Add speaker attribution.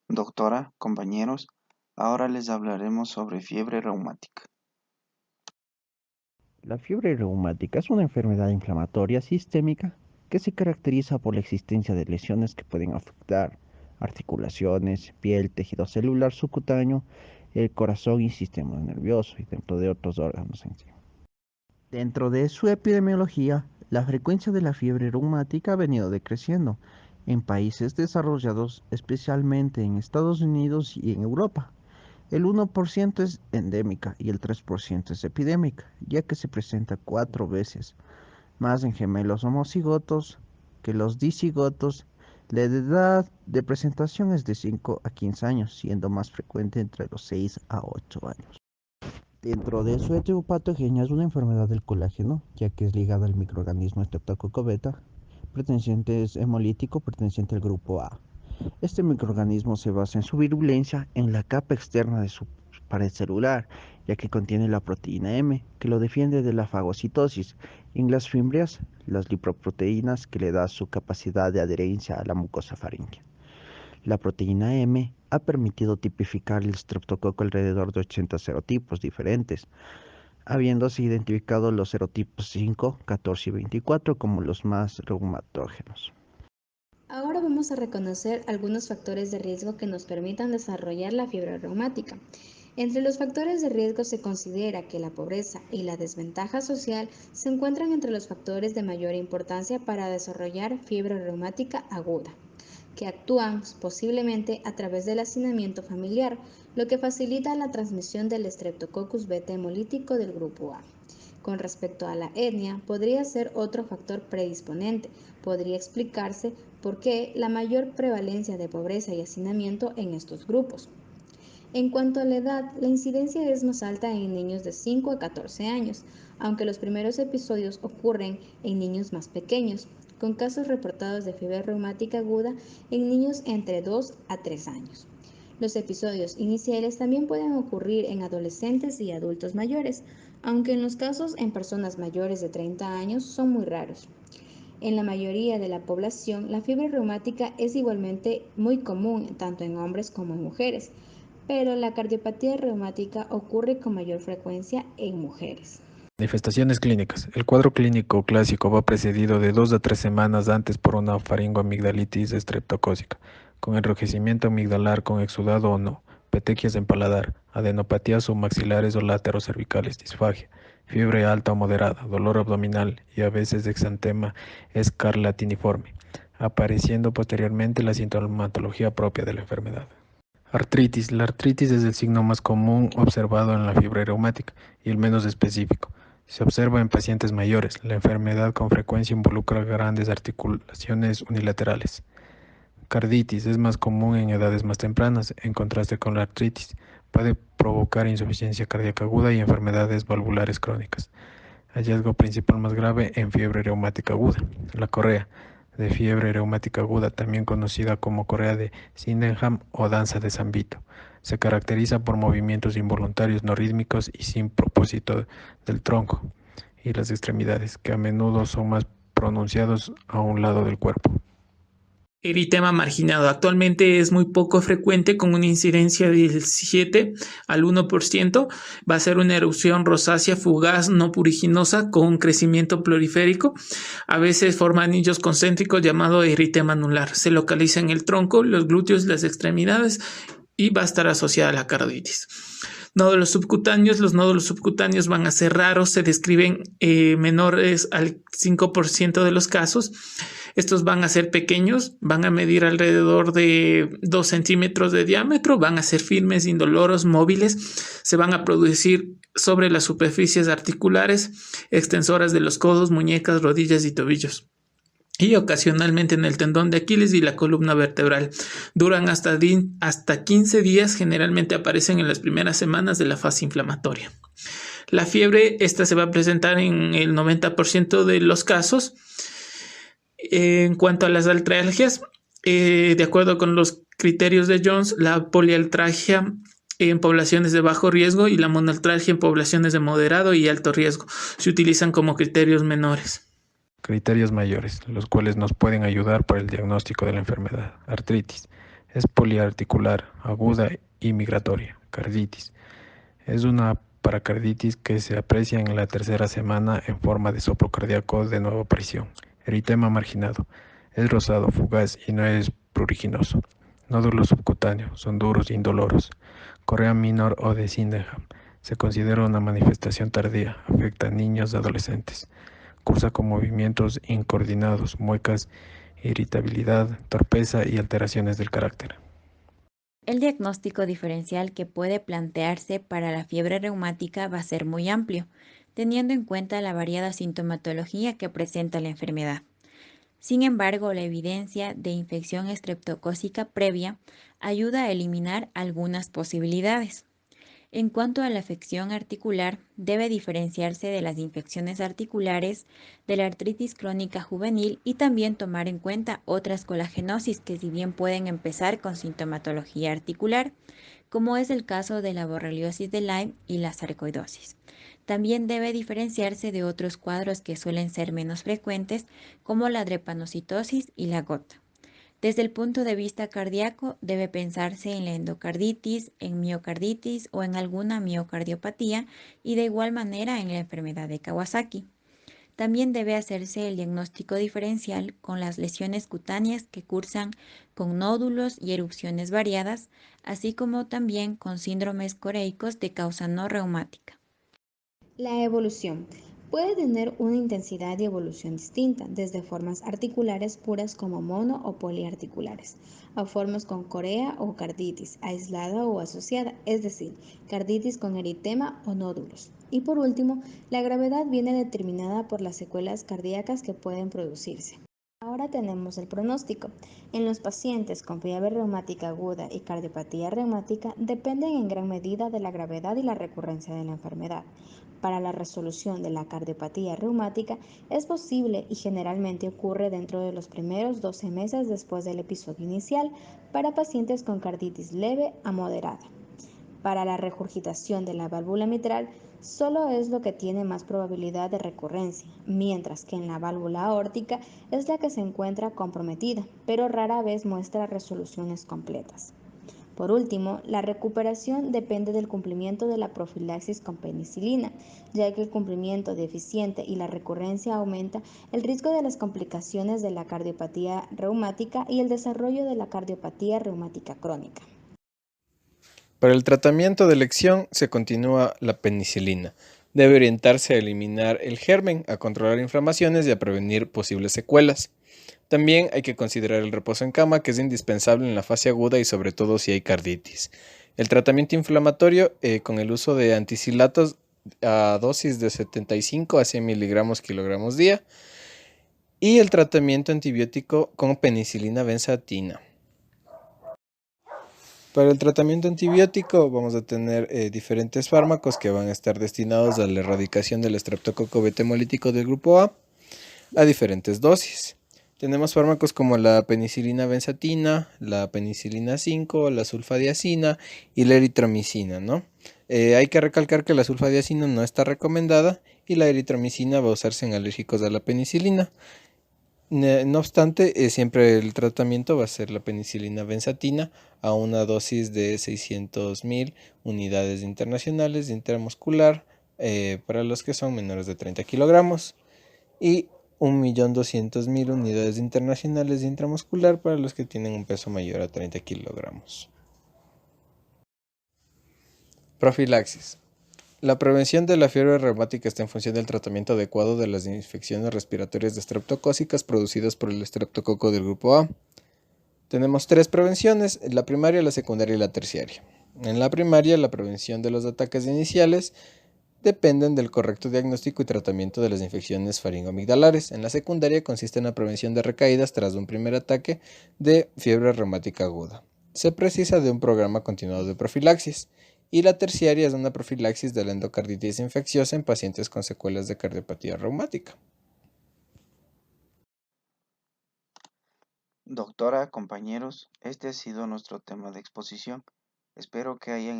Speaker 1: Doctora, compañeros, ahora les hablaremos sobre fiebre reumática.
Speaker 2: La fiebre reumática es una enfermedad inflamatoria sistémica que se caracteriza por la existencia de lesiones que pueden afectar articulaciones, piel, tejido celular subcutáneo, el corazón y sistema nervioso, y dentro de otros órganos en sí. Dentro de su epidemiología, la frecuencia de la fiebre reumática ha venido decreciendo en países desarrollados, especialmente en Estados Unidos y en Europa. El 1% es endémica y el 3% es epidémica, ya que se presenta 4 veces más en gemelos homocigotos que los dicigotos. La edad de presentación es de 5 a 15 años, siendo más frecuente entre los 6 a 8 años. Dentro de su etiopatogenia es una enfermedad del colágeno, ya que es ligada al microorganismo Streptococcus beta, es hemolítico perteneciente al grupo A. Este microorganismo se basa en su virulencia en la capa externa de su pared celular, ya que contiene la proteína M, que lo defiende de la fagocitosis, y en las fimbrias, las lipoproteínas que le da su capacidad de adherencia a la mucosa faríngea. La proteína M ha permitido tipificar el estreptococo alrededor de 80 serotipos diferentes, habiéndose identificado los serotipos 5, 14 y 24 como los más reumatógenos.
Speaker 3: Ahora vamos a reconocer algunos factores de riesgo que nos permitan desarrollar la fiebre reumática. Entre los factores de riesgo se considera que la pobreza y la desventaja social se encuentran entre los factores de mayor importancia para desarrollar fiebre reumática aguda, que actúan posiblemente a través del hacinamiento familiar, lo que facilita la transmisión del Streptococcus beta hemolítico del grupo A. Con respecto a la etnia, podría ser otro factor predisponente. Podría explicarse por qué la mayor prevalencia de pobreza y hacinamiento en estos grupos. En cuanto a la edad, la incidencia es más alta en niños de 5 a 14 años, aunque los primeros episodios ocurren en niños más pequeños, con casos reportados de fiebre reumática aguda en niños entre 2 a 3 años. Los episodios iniciales también pueden ocurrir en adolescentes y adultos mayores, aunque en los casos en personas mayores de 30 años son muy raros. En la mayoría de la población, la fiebre reumática es igualmente muy común tanto en hombres como en mujeres, pero la cardiopatía reumática ocurre con mayor frecuencia en mujeres.
Speaker 4: Manifestaciones clínicas. El cuadro clínico clásico va precedido de 2 a 3 semanas antes por una faringoamigdalitis estreptocócica, con enrojecimiento amigdalar con exudado o no, petequias en paladar, adenopatías submaxilares o laterocervicales, disfagia, fiebre alta o moderada, dolor abdominal y a veces exantema escarlatiniforme, apareciendo posteriormente la sintomatología propia de la enfermedad. Artritis. La artritis es el signo más común observado en la fiebre reumática y el menos específico. Se observa en pacientes mayores. La enfermedad con frecuencia involucra grandes articulaciones unilaterales. Carditis es más común en edades más tempranas, en contraste con la artritis. Puede provocar insuficiencia cardíaca aguda y enfermedades valvulares crónicas. Hallazgo principal más grave en fiebre reumática aguda. La correa de fiebre reumática aguda, también conocida como correa de Sydenham o danza de San Vito. Se caracteriza por movimientos involuntarios no rítmicos y sin propósito del tronco y las extremidades, que a menudo son más pronunciados a un lado del cuerpo.
Speaker 5: Eritema marginado. Actualmente es muy poco frecuente, con una incidencia del 7 al 1%. Va a ser una erupción rosácea fugaz no puriginosa con un crecimiento pluriférico. A veces forma anillos concéntricos llamado eritema anular. Se localiza en el tronco, los glúteos, las extremidades y va a estar asociada a la carditis. Nódulos subcutáneos. Los nódulos subcutáneos van a ser raros, se describen menores al 5% de los casos. Estos van a ser pequeños, van a medir alrededor de 2 centímetros de diámetro, van a ser firmes, indoloros, móviles, se van a producir sobre las superficies articulares, extensoras de los codos, muñecas, rodillas y tobillos, y ocasionalmente en el tendón de Aquiles y la columna vertebral. Duran hasta 15 días, generalmente aparecen en las primeras semanas de la fase inflamatoria. La fiebre, esta se va a presentar en el 90% de los casos. En cuanto a las artralgias, de acuerdo con los criterios de Jones, la poliartralgia en poblaciones de bajo riesgo y la monoartralgia en poblaciones de moderado y alto riesgo se utilizan como criterios menores.
Speaker 4: Criterios mayores, los cuales nos pueden ayudar para el diagnóstico de la enfermedad. Artritis. Es poliarticular, aguda y migratoria. Carditis. Es una paracarditis que se aprecia en la tercera semana en forma de soplo cardíaco de nueva aparición. Eritema marginado. Es rosado, fugaz y no es pruriginoso. Nódulos subcutáneos. Son duros e indoloros. Corea minor o de Sydenham. Se considera una manifestación tardía. Afecta a niños y adolescentes. Cursa con movimientos incoordinados, muecas, irritabilidad, torpeza y alteraciones del carácter.
Speaker 6: El diagnóstico diferencial que puede plantearse para la fiebre reumática va a ser muy amplio, teniendo en cuenta la variada sintomatología que presenta la enfermedad. Sin embargo, la evidencia de infección estreptocócica previa ayuda a eliminar algunas posibilidades. En cuanto a la afección articular, debe diferenciarse de las infecciones articulares, de la artritis crónica juvenil y también tomar en cuenta otras colagenosis que si bien pueden empezar con sintomatología articular, como es el caso de la borreliosis de Lyme y la sarcoidosis. También debe diferenciarse de otros cuadros que suelen ser menos frecuentes, como la drepanocitosis y la gota. Desde el punto de vista cardíaco, debe pensarse en la endocarditis, en miocarditis o en alguna miocardiopatía y de igual manera en la enfermedad de Kawasaki. También debe hacerse el diagnóstico diferencial con las lesiones cutáneas que cursan con nódulos y erupciones variadas, así como también con síndromes coreicos de causa no reumática.
Speaker 3: La evolución puede tener una intensidad y evolución distinta, desde formas articulares puras como mono o poliarticulares, a formas con corea o carditis, aislada o asociada, es decir, carditis con eritema o nódulos. Y por último, la gravedad viene determinada por las secuelas cardíacas que pueden producirse. Ahora tenemos el pronóstico. En los pacientes con fiebre reumática aguda y cardiopatía reumática dependen en gran medida de la gravedad y la recurrencia de la enfermedad. Para la resolución de la cardiopatía reumática es posible y generalmente ocurre dentro de los primeros 12 meses después del episodio inicial para pacientes con carditis leve a moderada. Para la regurgitación de la válvula mitral, solo es lo que tiene más probabilidad de recurrencia, mientras que en la válvula aórtica es la que se encuentra comprometida, pero rara vez muestra resoluciones completas. Por último, la recuperación depende del cumplimiento de la profilaxis con penicilina, ya que el cumplimiento deficiente y la recurrencia aumenta el riesgo de las complicaciones de la cardiopatía reumática y el desarrollo de la cardiopatía reumática crónica.
Speaker 7: Para el tratamiento de elección se continúa la penicilina. Debe orientarse a eliminar el germen, a controlar inflamaciones y a prevenir posibles secuelas. También hay que considerar el reposo en cama, que es indispensable en la fase aguda y sobre todo si hay carditis. El tratamiento inflamatorio con el uso de anticilatos a dosis de 75 a 100 miligramos kilogramos día y el tratamiento antibiótico con penicilina benzatina. Para el tratamiento antibiótico vamos a tener diferentes fármacos que van a estar destinados a la erradicación del estreptococo beta hemolítico del grupo a diferentes dosis. Tenemos fármacos como la penicilina benzatina, la penicilina 5, la sulfadiazina y la eritromicina, ¿no? Hay que recalcar que la sulfadiazina no está recomendada y la eritromicina va a usarse en alérgicos a la penicilina. No obstante, siempre el tratamiento va a ser la penicilina benzatina a una dosis de 600.000 unidades internacionales de intramuscular para los que son menores de 30 kilogramos y 1.200.000 unidades internacionales de intramuscular para los que tienen un peso mayor a 30 kilogramos. Profilaxis. La prevención de la fiebre reumática está en función del tratamiento adecuado de las infecciones respiratorias estreptocócicas producidas por el estreptococo del grupo A. Tenemos tres prevenciones, la primaria, la secundaria y la terciaria. En la primaria, la prevención de los ataques iniciales dependen del correcto diagnóstico y tratamiento de las infecciones faringoamigdalares. En la secundaria consiste en la prevención de recaídas tras un primer ataque de fiebre reumática aguda. Se precisa de un programa continuado de profilaxis. Y la terciaria es una profilaxis de la endocarditis infecciosa en pacientes con secuelas de cardiopatía reumática.
Speaker 1: Doctora, compañeros, este ha sido nuestro tema de exposición. Espero que hayan